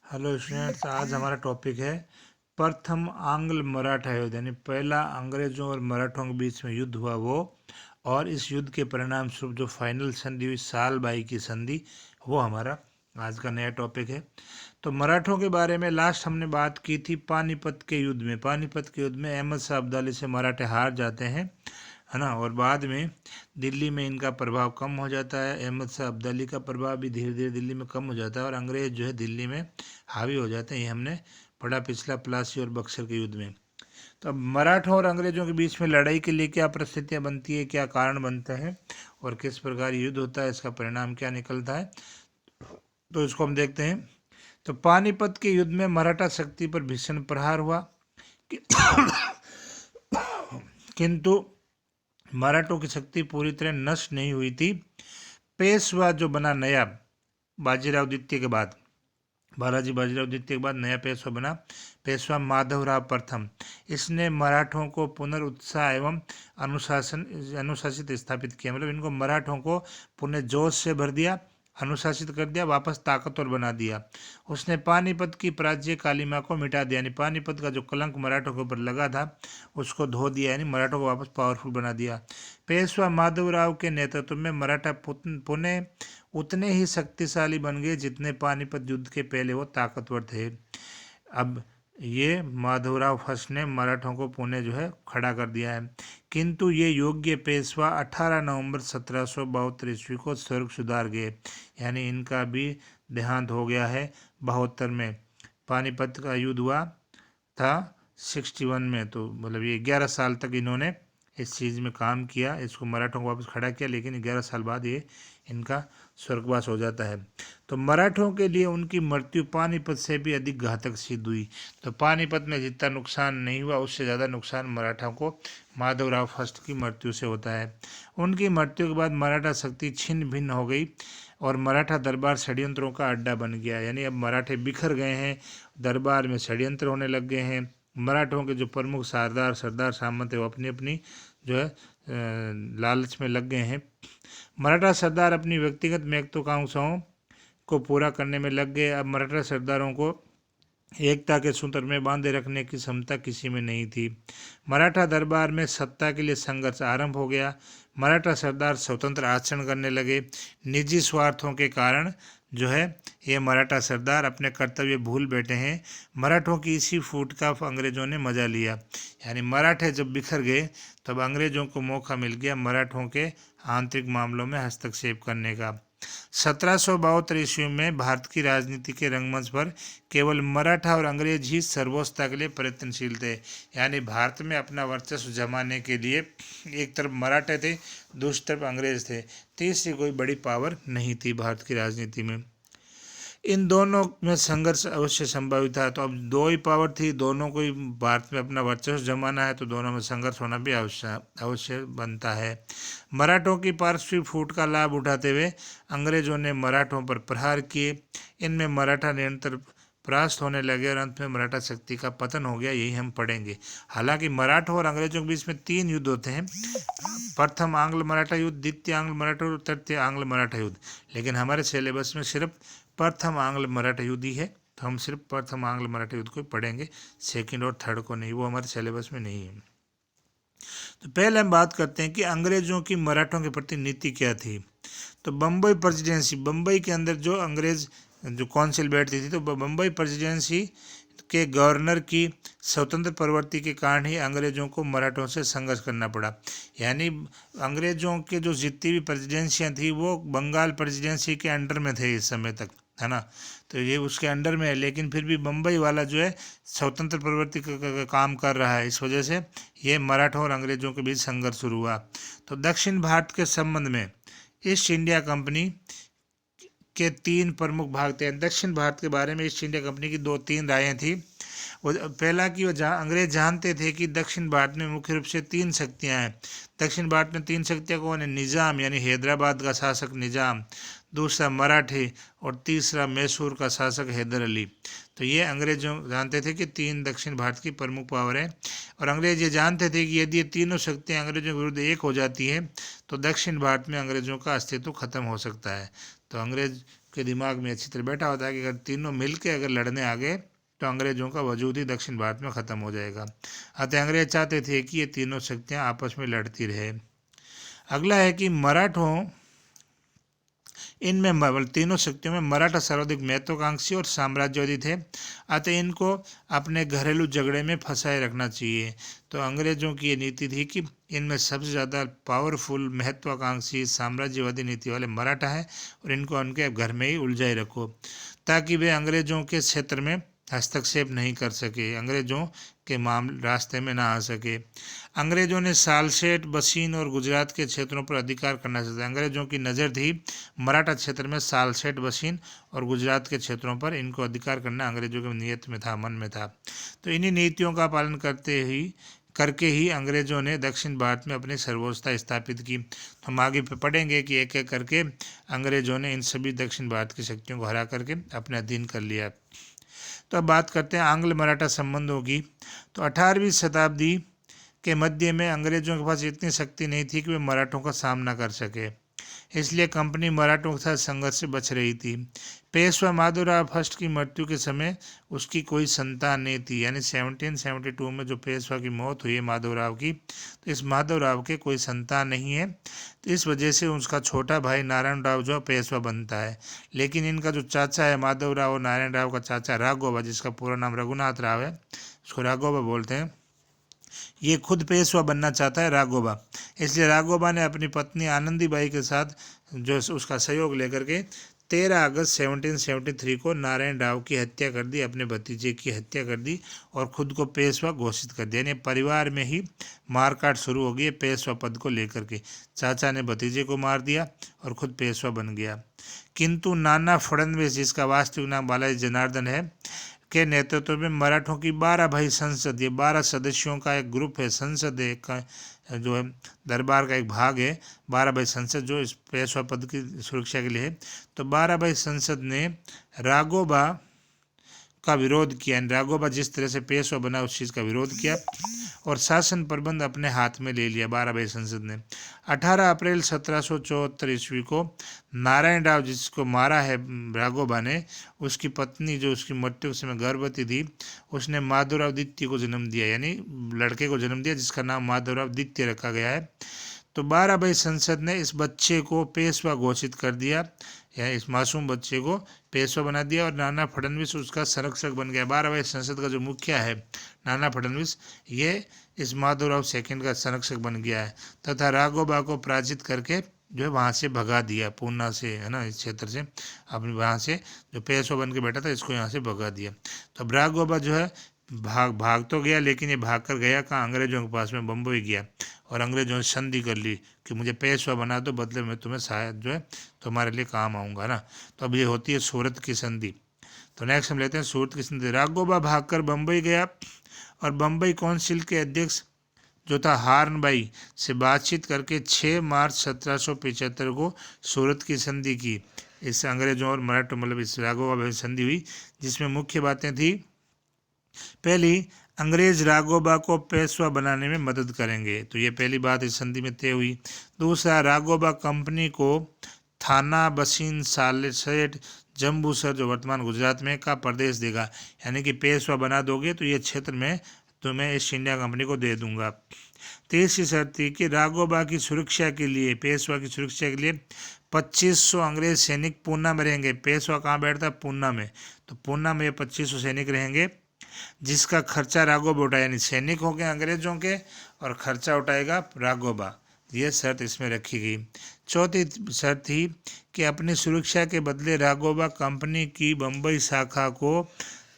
Hello students, आज हमारा topic है प्रथम आंग्ल मराठा युद्ध, यानी पहला अंग्रेजों और मराठों के बीच में युद्ध हुआ वो, और इस युद्ध के परिणाम स्वरूप जो फाइनल संधि हुई साल बाई की संधि, वो हमारा आज का नया टॉपिक है। तो मराठों के बारे में लास्ट हमने बात की थी पानीपत के युद्ध में। पानीपत के युद्ध में अहमद शाह अब्दाली से मराठे हार जाते हैं, है ना, और बाद में दिल्ली में इनका प्रभाव कम हो जाता है। अहमद शाह अब्दाली का प्रभाव भी धीरे धीरे दिल्ली में कम हो जाता है और अंग्रेज जो है दिल्ली में हावी हो जाते हैं। ये हमने पढ़ा पिछला प्लासी और बक्सर के युद्ध में। तो अब मराठों और अंग्रेजों के बीच में लड़ाई के लिए क्या परिस्थितियां बनती है, क्या कारण बनते हैं और किस प्रकार युद्ध होता है, इसका परिणाम क्या निकलता है, तो इसको हम देखते हैं। तो पानीपत के युद्ध में मराठा शक्ति पर भीषण प्रहार हुआ, किंतु मराठों की शक्ति पूरी तरह नष्ट नहीं हुई थी। पेशवा जो बना नया बाजीराव द्वितीय के बाद, बालाजी बाजीराव द्वितीय के बाद नया पेशवा बना, पेशवा माधवराव प्रथम, इसने मराठों को पुनरुत्साह एवं अनुशासित स्थापित किया। मतलब इनको मराठों को पुनः जोश से भर दिया, अनुशासित कर दिया, वापस ताकतवर बना दिया। उसने पानीपत की प्राच्य कालिमा को मिटा दिया, यानी पानीपत का जो कलंक मराठों के ऊपर लगा था उसको धो दिया, यानी मराठों को वापस पावरफुल बना दिया। पेशवा माधवराव के नेतृत्व में मराठा पुनः उतने ही शक्तिशाली बन गए जितने पानीपत युद्ध के पहले वो ताकतवर थे। अब ये माधवराव फर्स्ट ने मराठों को पुणे जो है खड़ा कर दिया है, किंतु ये योग्य पेशवा 18 नवंबर 1772 ईस्वी को स्वर्ग सुधार गए, यानी इनका भी देहांत हो गया है 72 में। पानीपत का युद्ध हुआ था 61 में, तो मतलब ये 11 साल तक इन्होंने इस चीज़ में काम किया, इसको मराठों को वापस खड़ा किया, लेकिन 11 साल बाद ये इनका स्वर्गवास हो जाता है। तो मराठों के लिए उनकी मृत्यु पानीपत से भी अधिक घातक सिद्ध हुई। तो पानीपत में जितना नुकसान नहीं हुआ उससे ज़्यादा नुकसान मराठों को माधवराव फर्स्ट की मृत्यु से होता है। उनकी मृत्यु के बाद मराठा शक्ति छिन्न भिन्न हो गई और मराठा दरबार षड्यंत्रों का अड्डा बन गया, यानी अब मराठे बिखर गए हैं, दरबार में षड्यंत्र होने लग गए हैं। मराठों के जो प्रमुख सरदार सामंत है वो अपनी अपनी जो है लालच में लग गए हैं। मराठा सरदार अपनी व्यक्तिगत महत्वाकांक्षाओं को पूरा करने में लग गए। अब मराठा सरदारों को एकता के सूत्र में बांधे रखने की क्षमता किसी में नहीं थी। मराठा दरबार में सत्ता के लिए संघर्ष आरंभ हो गया। मराठा सरदार स्वतंत्र आचरण करने लगे। निजी स्वार्थों के कारण जो है ये मराठा सरदार अपने कर्तव्य भूल बैठे हैं। मराठों की इसी फूट का अंग्रेजों ने मजा लिया, यानी मराठे जब बिखर गए तब अंग्रेजों को मौका मिल गया मराठों के आंतरिक मामलों में हस्तक्षेप करने का। 1772 ईस्वी में भारत की राजनीति के रंगमंच पर केवल मराठा और अंग्रेज ही सर्वोच्चता के लिए प्रयत्नशील थे, यानी भारत में अपना वर्चस्व जमाने के लिए एक तरफ मराठे थे, दूसरी तरफ अंग्रेज थे, तीसरी कोई बड़ी पावर नहीं थी भारत की राजनीति में। इन दोनों में संघर्ष अवश्य संभावित था। तो अब दो ही पावर थी, दोनों को ही भारत में अपना वर्चस्व जमाना है, तो दोनों में संघर्ष होना भी अवश्य बनता है। मराठों की पारस्परिक फूट का लाभ उठाते हुए अंग्रेजों ने मराठों पर प्रहार किए। इनमें मराठा निरंतर परास्त होने लगे और अंत में मराठा शक्ति का पतन हो गया, यही हम पढ़ेंगे। हालांकि मराठों और अंग्रेजों के बीच में 3 युद्ध होते हैं, प्रथम आंग्ल मराठा युद्ध, द्वितीय आंग्ल मराठा युद्ध, तृतीय आंग्ल मराठा युद्ध, लेकिन हमारे सिलेबस में सिर्फ प्रथम आंग्ल मराठा युद्ध ही है, तो हम सिर्फ प्रथम आंग्ल मराठा युद्ध को पढ़ेंगे, सेकंड और थर्ड को नहीं, वो हमारे सिलेबस में नहीं है। तो पहले हम बात करते हैं कि अंग्रेजों की मराठों के प्रति नीति क्या थी। तो बम्बई प्रेसिडेंसी, बम्बई के अंदर जो अंग्रेज जो काउंसिल बैठती थी, तो बम्बई प्रेसिडेंसी के गवर्नर की स्वतंत्र प्रवृत्ति के कारण ही अंग्रेजों को मराठों से संघर्ष करना पड़ा। यानी अंग्रेजों के जो जितनी भी प्रेसिडेंसियाँ थी वो बंगाल प्रेसिडेंसी के अंडर में थे इस समय तक, है ना, तो ये उसके अंडर में है, लेकिन फिर भी बम्बई वाला जो है स्वतंत्र प्रवृत्ति का काम कर रहा है, इस वजह से ये मराठों और अंग्रेजों के बीच संघर्ष शुरू हुआ। तो दक्षिण भारत के संबंध में ईस्ट इंडिया कंपनी के 3 प्रमुख भाग थे। दक्षिण भारत के बारे में ईस्ट इंडिया कंपनी की 2-3 रायें थी। वो पहला कि वो अंग्रेज जानते थे कि दक्षिण भारत में मुख्य रूप से 3 शक्तियाँ हैं। दक्षिण भारत में 3 शक्तियाँ कौन है? निज़ाम यानी हैदराबाद का शासक निज़ाम, दूसरा मराठे और तीसरा मैसूर का शासक हैदर अली। तो ये अंग्रेजों जानते थे कि 3 दक्षिण भारत की प्रमुख पावर है, और अंग्रेज ये जानते थे कि यदि ये तीनों शक्तियाँ अंग्रेजों के विरुद्ध एक हो जाती हैं तो दक्षिण भारत में अंग्रेजों का अस्तित्व खत्म हो सकता है। तो अंग्रेज के दिमाग में अच्छी तरह बैठा होता है कि अगर तीनों मिलकर अगर लड़ने आ गए तो अंग्रेजों का वजूद ही दक्षिण भारत में ख़त्म हो जाएगा। अतः अंग्रेज चाहते थे कि ये तीनों शक्तियाँ आपस में लड़ती रहे। अगला है कि मराठों इनमें तीनों शक्तियों में मराठा सर्वाधिक महत्वाकांक्षी और साम्राज्यवादी थे, अतः इनको अपने घरेलू झगड़े में फंसाए रखना चाहिए। तो अंग्रेजों की ये नीति थी कि इनमें सबसे ज़्यादा पावरफुल महत्वाकांक्षी साम्राज्यवादी नीति वाले मराठा हैं और इनको उनके घर में ही उलझाए रखो, ताकि वे अंग्रेजों के क्षेत्र में हस्तक्षेप नहीं कर सके, अंग्रेजों के मामले रास्ते में ना आ सके। अंग्रेजों ने सालसेट, बसीन और गुजरात के क्षेत्रों पर अधिकार करना चाहते। अंग्रेजों की नज़र थी मराठा क्षेत्र में सालसेट, बसीन और गुजरात के क्षेत्रों पर, इनको अधिकार करना अंग्रेजों की नीयत में था, मन में था। तो इन्हीं नीतियों का पालन करके ही अंग्रेजों ने दक्षिण भारत में अपनी सर्वोच्चता स्थापित की। हम आगे पढ़ेंगे कि एक एक करके अंग्रेजों ने इन सभी दक्षिण भारत की शक्तियों को हरा करके अपने अधीन कर लिया। तो अब बात करते हैं आंग्ल मराठा संबंधों की। तो 18वीं शताब्दी के मध्य में अंग्रेजों के पास इतनी शक्ति नहीं थी कि वे मराठों का सामना कर सके, इसलिए कंपनी मराठों के साथ संघर्ष से बच रही थी। पेशवा माधवराव फर्स्ट की मृत्यु के समय उसकी कोई संतान नहीं थी, यानी 1772 में जो पेशवा की मौत हुई है माधवराव की, तो इस माधवराव के कोई संतान नहीं है। तो इस वजह से उसका छोटा भाई नारायण राव जो पेशवा बनता है, लेकिन इनका जो चाचा है माधवराव और नारायण राव का चाचा राघोबा, जिसका पूरा नाम रघुनाथ राव है, उसको राघोबा बोलते हैं, ये खुद पेशवा बनना चाहता है राघोबा। इसलिए राघोबा ने अपनी पत्नी आनंदीबाई के साथ जो उसका सहयोग लेकर के 13 अगस्त 1773 को नारायण राव की हत्या कर दी, अपने भतीजे की हत्या कर दी और खुद को पेशवा घोषित कर दिया। यानी परिवार में ही मारकाट शुरू हो गई पेशवा पद को लेकर के। चाचा ने भतीजे को मार दिया और खुद पेशवा बन गया। किंतु नाना फडणवीस, जिसका वास्तविक नाम बालाजी जनार्दन है, के नेतृत्व में मराठों की 12 भाई संसद, ये 12 सदस्यों का एक ग्रुप है, संसद है, एक जो है दरबार का एक भाग है 12 भाई संसद, जो इस पेशवा पद की सुरक्षा के लिए है। तो 12 भाई संसद ने राघोबा का विरोध किया। राघोबा जिस तरह से पेशवा बना उस चीज़ का विरोध किया और शासन प्रबंध अपने हाथ में ले लिया 12 भाई संसद ने। 18 अप्रैल 1774 ईस्वी को नारायण राव, जिसको मारा है राघोबा ने, उसकी पत्नी जो उसकी मृत्यु के समय गर्भवती थी, उसने माधवराव द्वितीय को जन्म दिया, यानी लड़के को जन्म दिया जिसका नाम माधवराव द्वितीय रखा गया है। तो 12 भाई संसद ने इस बच्चे को पेशवा घोषित कर दिया, या इस मासूम बच्चे को पेशवा बना दिया और नाना फडणवीस उसका संरक्षक बन गया। 12 भाई संसद का जो मुखिया है नाना फडणवीस, ये इस माधवराव सेकंड का संरक्षक बन गया है तथा राघोबा को पराजित करके जो है वहाँ से भगा दिया, पूना से, है ना, इस क्षेत्र से, अपने वहाँ से जो पेशवा बन के बैठा था इसको यहाँ से भगा दिया। तो अब राघोबा जो है भाग तो गया, लेकिन ये भाग कर गया कहाँ, अंग्रेजों के पास में बम्बई गया और अंग्रेजों ने संधि कर ली कि मुझे पेशवा बना दो, बदले में तुम्हें शायद जो है तुम्हारे लिए काम आऊँगा ना। तो अब ये होती है सूरत की संधि। तो नेक्स्ट हम लेते हैं सूरत की संधि। राघोबा भागकर बम्बई गया और बम्बई काउंसिल के अध्यक्ष जो था हार्नबाई से बातचीत करके 6 मार्च 1775 को सूरत की संधि की। इससे अंग्रेजों और मराठों मतलब इस राघोबा में संधि हुई, जिसमें मुख्य बातें थी, पहली, अंग्रेज राघोबा को पेशवा बनाने में मदद करेंगे, तो ये पहली बात इस संधि में तय हुई। दूसरा, राघोबा कंपनी को थाना, बसीन, सालसेट, जम्बूसर जो वर्तमान गुजरात में का प्रदेश देगा, यानी कि पेशवा बना दोगे तो ये क्षेत्र में तुम्हें ईस्ट इंडिया कंपनी को दे दूंगा। तीसरी शर्त थी कि राघोबा की सुरक्षा के लिए, पेशवा की सुरक्षा के लिए 2500 अंग्रेज सैनिक पूना में रहेंगे। पेशवा कहाँ बैठता है, पूना में, तो पूना में 2500 सैनिक रहेंगे जिसका खर्चा राघोबा उठाए, यानी सैनिक हो गए अंग्रेजों के और खर्चा उठाएगा राघोबा। ये शर्त इसमें रखी गई। चौथी शर्त थी कि अपनी सुरक्षा के बदले राघोबा कंपनी की बम्बई शाखा को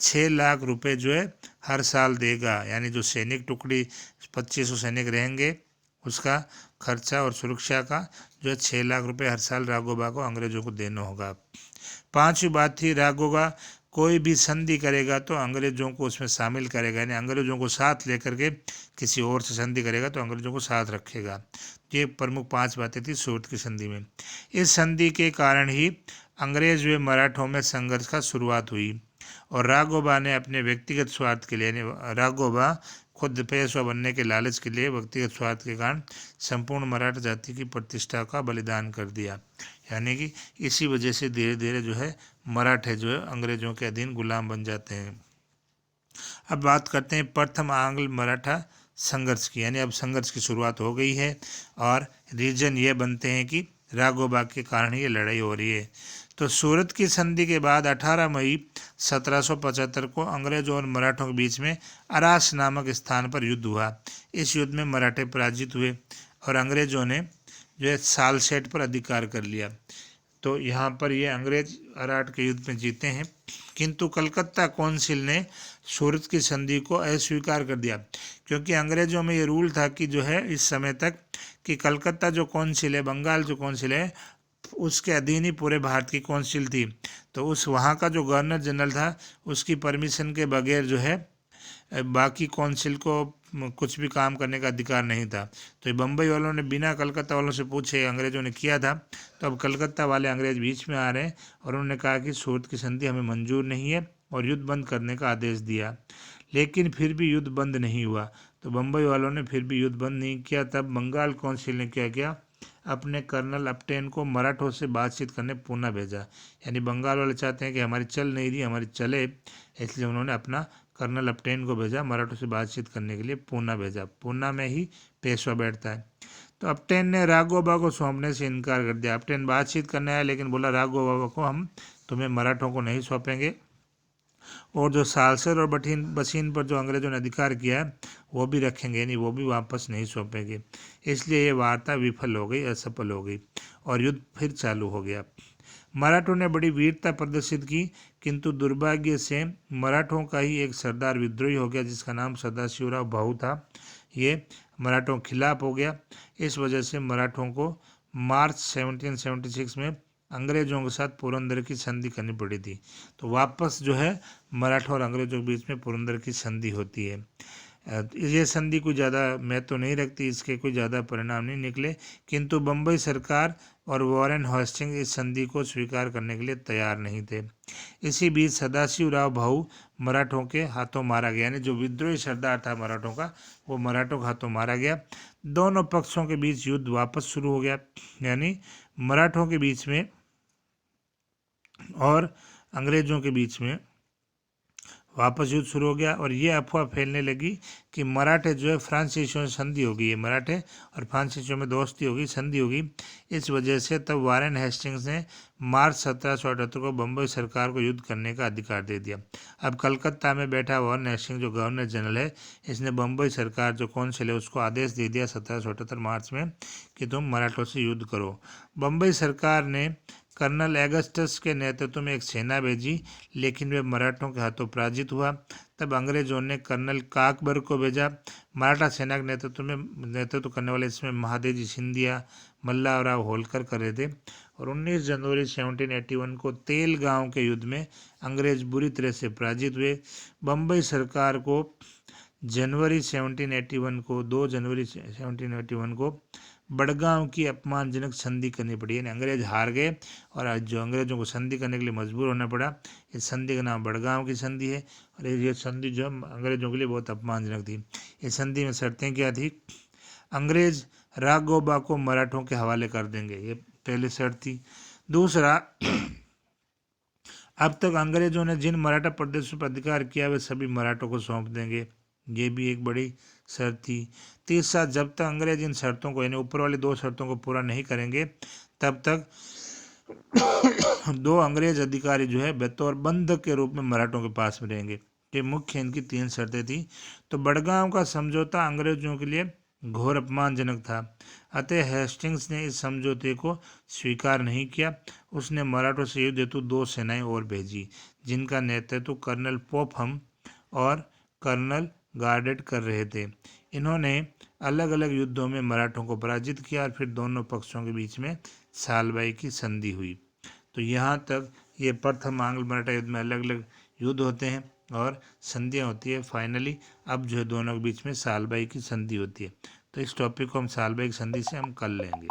6 लाख रुपए जो है हर साल देगा, यानी जो सैनिक टुकड़ी 2500 सैनिक रहेंगे उसका खर्चा और सुरक्षा का जो है 6 लाख रुपए हर साल राघोबा को अंग्रेजों को देना होगा। पांचवी बात थी, राघोबा कोई भी संधि करेगा तो अंग्रेजों को उसमें शामिल करेगा, यानी अंग्रेजों को साथ लेकर के किसी और से संधि करेगा तो अंग्रेजों को साथ रखेगा। ये प्रमुख 5 बातें थी सूरत की संधि में। इस संधि के कारण ही अंग्रेज व मराठों में संघर्ष का शुरुआत हुई। और राघोबा ने अपने व्यक्तिगत स्वार्थ के लिए, यानी राघोबा खुद पेशवा बनने के लालच के लिए व्यक्तिगत स्वार्थ के कारण संपूर्ण मराठा जाति की प्रतिष्ठा का बलिदान कर दिया। यानी कि इसी वजह से धीरे धीरे जो है मराठे जो है अंग्रेजों के अधीन गुलाम बन जाते हैं। अब बात करते हैं प्रथम आंग्ल मराठा संघर्ष की, यानी अब संघर्ष की शुरुआत हो गई है और रीजन ये बनते हैं कि राघोबा के कारण ये लड़ाई हो रही है। तो सूरत की संधि के बाद 18 मई 1775 को अंग्रेजों और मराठों के बीच में अरास नामक स्थान पर युद्ध हुआ। इस युद्ध में मराठे पराजित हुए और अंग्रेजों ने जो है सालसेट पर अधिकार कर लिया। तो यहाँ पर ये अंग्रेज अराट के युद्ध में जीते हैं, किंतु कलकत्ता काउंसिल ने सूरत की संधि को अस्वीकार कर दिया, क्योंकि अंग्रेजों में ये रूल था कि जो है इस समय तक कि कलकत्ता जो काउंसिल है, बंगाल जो काउंसिल है, उसके अधीन ही पूरे भारत की काउंसिल थी। तो उस वहाँ का जो गवर्नर जनरल था उसकी परमिशन के बगैर जो है बाकी काउंसिल को कुछ भी काम करने का अधिकार नहीं था। तो ये बम्बई वालों ने बिना कलकत्ता वालों से पूछे अंग्रेजों ने किया था। तो अब कलकत्ता वाले अंग्रेज बीच में आ रहे हैं और उन्होंने कहा कि सूरत की संधि हमें मंजूर नहीं है और युद्ध बंद करने का आदेश दिया। लेकिन फिर भी युद्ध बंद नहीं हुआ। तो बम्बई वालों ने फिर भी युद्ध बंद नहीं किया। तब बंगाल काउंसिल ने क्या किया, अपने कर्नल अपटेन को मराठों से बातचीत करने पूना भेजा। यानी बंगाल वाले चाहते हैं कि हमारी चल नहीं रही, हमारी चले, इसलिए उन्होंने अपना कर्नल अपटेन को भेजा, मराठों से बातचीत करने के लिए पूना भेजा। पूना में ही पेशवा बैठता है। तो अपटेन ने राघोबा को सौंपने से इनकार कर दिया। अपटेन बातचीत करने आया लेकिन बोला राघोबा को हम तुम्हें मराठों को नहीं सौंपेंगे, और जो सालसर और बसीन पर जो अंग्रेजों ने अधिकार किया है वो भी रखेंगे, नहीं वो भी वापस नहीं सौंपेंगे। इसलिए ये वार्ता विफल हो गई, असफल हो गई और युद्ध फिर चालू हो गया। मराठों ने बड़ी वीरता प्रदर्शित की, किंतु दुर्भाग्य से मराठों का ही एक सरदार विद्रोही हो गया जिसका नाम सदाशिवराव भाऊ था। ये मराठों के खिलाफ हो गया। इस वजह से मराठों को मार्च 1776 में अंग्रेजों के साथ पुरंदर की संधि करनी पड़ी थी। तो वापस जो है मराठा और अंग्रेजों के बीच में पुरंदर की संधि होती है। ये संधि कोई ज़्यादा महत्व नहीं रखती, इसके कोई ज़्यादा परिणाम नहीं निकले, किंतु बम्बई सरकार और वॉरेन हेस्टिंग्स इस संधि को स्वीकार करने के लिए तैयार नहीं थे। इसी बीच सदाशिवराव भाऊ मराठों के हाथों मारा गया, यानी जो विद्रोही सरदार था मराठों का वो मराठों के हाथों मारा गया। दोनों पक्षों के बीच युद्ध वापस शुरू हो गया, यानी मराठों के बीच में और अंग्रेजों के बीच में वापस युद्ध शुरू हो गया। और ये अफवाह फैलने लगी कि मराठे जो है फ्रांसीसियों से संधि हो गई है, मराठे और फ्रांसीसियों में दोस्ती हो गई, संधि हो गई। इस वजह से तब वॉरेन हेस्टिंग्स ने मार्च 1778 को बम्बई सरकार को युद्ध करने का अधिकार दे दिया। अब कलकत्ता में बैठा वॉरेन हेस्टिंग्स जो गवर्नर जनरल है, इसने बम्बई सरकार जो काउंसिल है उसको आदेश दे दिया 1778 मार्च में कि तुम मराठों से युद्ध करो। बम्बई सरकार ने कर्नल एगस्टस के नेतृत्व में एक सेना भेजी, लेकिन वे मराठों के हाथों पराजित हुआ। तब अंग्रेजों ने कर्नल काकबर को भेजा। मराठा सेना के नेतृत्व करने वाले इसमें महादेजी सिंधिया, मल्लाराव होलकर कर रहे थे। और 19 जनवरी 1781 को तेल गांव के युद्ध में अंग्रेज बुरी तरह से पराजित हुए। बम्बई सरकार को 2 जनवरी 1781 को बड़गांव की अपमानजनक संधि करनी पड़ी, यानी अंग्रेज हार गए और आज जो अंग्रेजों को संधि करने के लिए मजबूर होना पड़ा। इस संधि का नाम बड़गांव की संधि है और ये संधि जो अंग्रेजों के लिए बहुत अपमानजनक थी। इस संधि में शर्तें क्या थी, अंग्रेज राघोबा को मराठों के हवाले कर देंगे, ये पहली शर्त थी। दूसरा, अब तक अंग्रेजों ने जिन मराठा प्रदेशों पर अधिकार किया वे सभी मराठों को सौंप देंगे, ये भी एक बड़ी शर्त थी। तीसरा, जब तक अंग्रेज इन शर्तों को, यानी ऊपर वाली 2 शर्तों को पूरा नहीं करेंगे तब तक 2 अंग्रेज अधिकारी जो है बतौर बंधक के रूप में मराठों के पास में रहेंगे। ये मुख्य इनकी 3 शर्तें थी। तो बड़गांव का समझौता अंग्रेजों के लिए घोर अपमानजनक था, अतः हेस्टिंग्स ने इस समझौते को स्वीकार नहीं किया। उसने मराठों से युद्ध हेतु 2 सेनाएं और भेजी, जिनका नेतृत्व कर्नल पोपहम और कर्नल गार्डेट कर रहे थे। इन्होंने अलग अलग युद्धों में मराठों को पराजित किया और फिर दोनों पक्षों के बीच में सालबाई की संधि हुई। तो यहाँ तक ये प्रथम आंग्ल मराठा युद्ध में अलग अलग युद्ध होते हैं और संधियाँ होती है। फाइनली अब जो है दोनों के बीच में सालबाई की संधि होती है। तो इस टॉपिक को हम सालबाई की संधि से हम कल लेंगे।